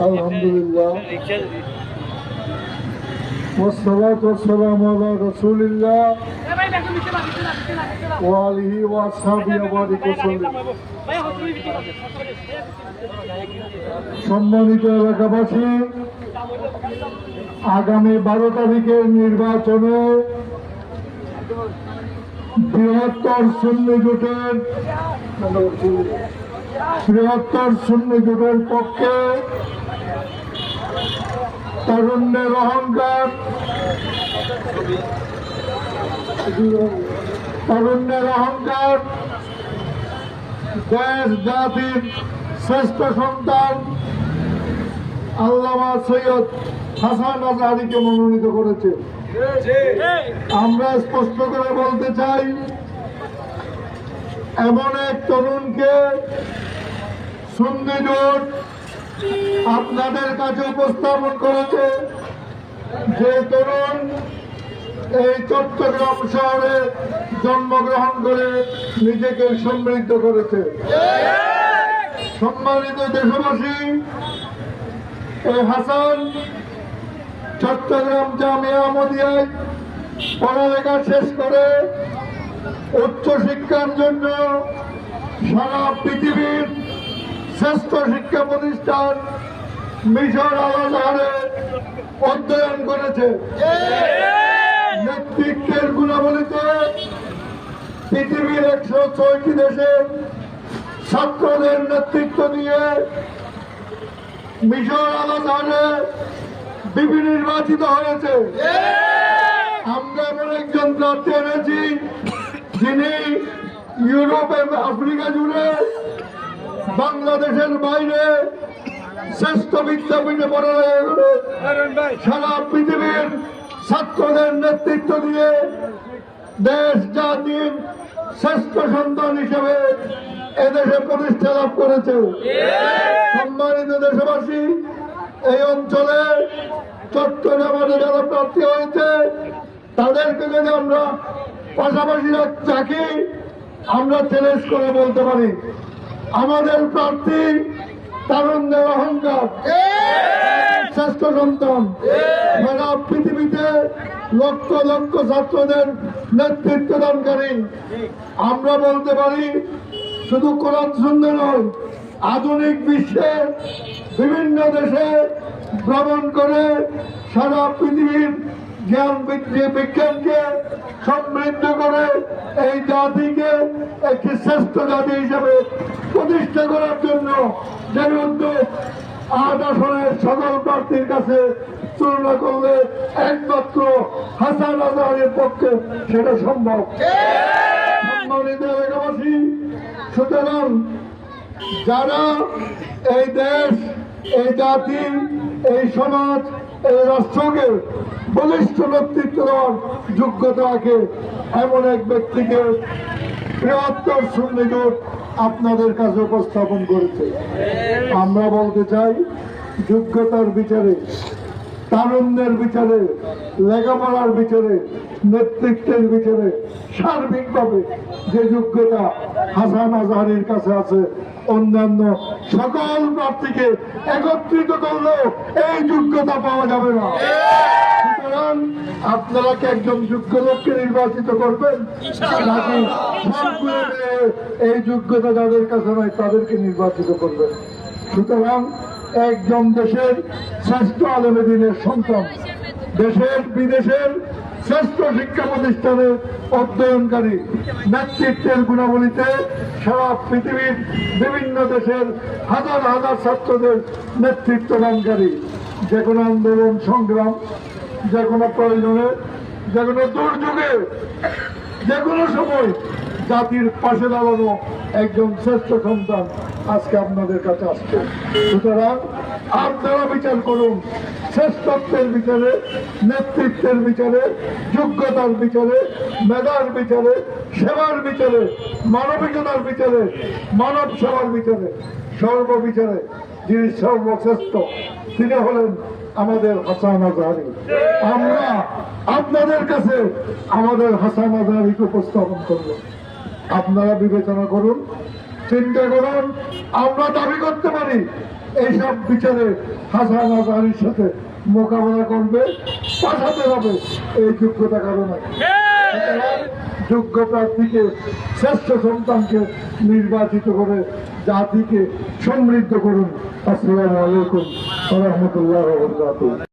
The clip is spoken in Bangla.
আলহামদুলিল্লাহ والصلاة والسلام على رسول الله وآله وأصحابه وبارك وسلم। সম্মানিত এলাকাবাসী, আগামী 12 তারিখের নির্বাচনে বৃহত্তর সুন্নি জোটের পক্ষে তারুণ্যের অহংকার দেশ জাতির শ্রেষ্ঠ সন্তান আল্লামা সৈয়দ হাসান আজহারীকে মনোনীত করেছে। আমরা স্পষ্ট করে বলতে চাই, এমন এক তরুণকে সুন্নি জোট আপনাদের কাছে উপস্থাপন করেছে, যে তরুণ এই চট্টগ্রাম শহরে জন্মগ্রহণ করে নিজেকে সমৃদ্ধ করেছে। সম্মানিত দেশবাসী, এই হাসান চট্টগ্রাম জামিয়া আহমদিয়ায় পড়ালেখা শেষ করে উচ্চ শিক্ষার জন্য সারা পৃথিবীর শ্রেষ্ঠ শিক্ষা প্রতিষ্ঠান মিশর আল আজহারে অধ্যয়ন করেছে। নেতৃত্বের গুণাবলীতে পৃথিবীর 106টি দেশের ছাত্রদের নেতৃত্ব দিয়ে মিশর আল আজহারে নির্বাচিত হয়েছে। আমরা এমন একজন প্রার্থী এনেছি যিনি ইউরোপ এবং আফ্রিকা জুড়ে, বাংলাদেশের বাইরে শ্রেষ্ঠ বিদ্যাপীঠে পড়ালেখা করে সারা পৃথিবীর ছাত্রদের নেতৃত্ব দিয়ে দেশ জাতির শ্রেষ্ঠ সন্তান হিসেবে এদেশে প্রতিষ্ঠা লাভ করেছে। সম্মানিত দেশবাসী, এই অঞ্চলে চট্টগ্রামে যারা প্রার্থী হয়েছে তাদেরকে যদি আমরা পাশাপাশি রাখি, আমরা চ্যালেঞ্জ করে বলতে পারি, আমাদের প্রার্থী তারুণ্যের অহংকার, শ্রেষ্ঠ সন্তান, সারা পৃথিবীতে লক্ষ লক্ষ ছাত্রদের নেতৃত্ব দানকারী। আমরা বলতে পারি, শুধু কোরআন সুন্নাহ নয়, আধুনিক বিশ্বে বিভিন্ন দেশে ভ্রমণ করে সারা পৃথিবীর জ্ঞান বিজ্ঞানকে সমৃদ্ধ করে এই জাতিকে একটি শ্রেষ্ঠ জাতি হিসেবে প্রতিষ্ঠা করার জন্য যে উদ্যোগ 8 আসনের সকল প্রার্থীর কাছে তুলনা করলে একমাত্র হাসান আজহারীর পক্ষে সেটা সম্ভব। সম্মানিত এলাকাবাসী, সুতরাং যারা এই দেশ, এই জাতি, এই সমাজ, এই রাষ্ট্রকে বলিষ্ঠ নেতৃত্ব দেওয়ার যোগ্যতা রাখে এমন এক ব্যক্তিকে বৃহত্তর সুন্নি জোট আপনাদের কাছে উপস্থাপন করেছে। আমরা বলতে চাই, যোগ্যতার বিচারে, তারুণ্যের বিচারে, লেখাপড়ার বিচারে, নেতৃত্বের বিচারে সার্বিকভাবে যে যোগ্যতা হাসান আজহারীর কাছে আছে, অন্যান্য সকল প্রার্থীকে একত্রিত করলেও এই যোগ্যতা পাওয়া যাবে না। সুতরাং আপনারা কি একজন যোগ্য লোককে নির্বাচিত করবেন, নাকি সবগুলো এই যোগ্যতা যাদের কাছে নয় তাদেরকে নির্বাচিত করবেন? সুতরাং একজন দেশের শ্রেষ্ঠ আলেমে দ্বীনের সন্তান, দেশের বিদেশের শ্রেষ্ঠ শিক্ষা প্রতিষ্ঠানে অধ্যয়নকারী, নেতৃত্বের গুণাবলীতে সারা পৃথিবীর বিভিন্ন দেশের হাজার হাজার ছাত্রদের নেতৃত্ব দানকারী, যে কোনো আন্দোলন সংগ্রাম, যে কোনো প্রয়োজনে, যে কোনো দুর্যোগে, যে কোনো সময় জাতির পাশে দাঁড়ানো একজন শ্রেষ্ঠ সন্তান আজকে আপনাদের কাছে আসছে। সুতরাং আপনারা বিচার করুন, শ্রেষ্ঠত্বের বিচারে, নেতৃত্বের বিচারে, যোগ্যতার বিচারে, মেধার বিচারে, সেবার বিচারে, মানবিকতার বিচারে, মানব সেবার বিচারে, সর্ববিচারে যিনি সর্বশ্রেষ্ঠ তিনি হলেন আমাদের হাসান আজহারী। আমরা আপনাদের কাছে আমাদের হাসান আজহারীকে উপস্থাপন করব। আপনারা বিবেচনা করুন, চিন্তা করুন, আমরা দাবি করতে পারি এইসব বিচারে হাসান আজহারীর সাথে মোকাবেলা করবে, পাঠাতে হবে এই যোগ্যতা কারণে। যোগ্য প্রার্থীকে, শ্রেষ্ঠ সন্তানকে নির্বাচিত করে জাতিকে সমৃদ্ধ করুন। আসসালামু আলাইকুম ওয়া রাহমাতুল্লাহি ওয়া বারাকাতুহু।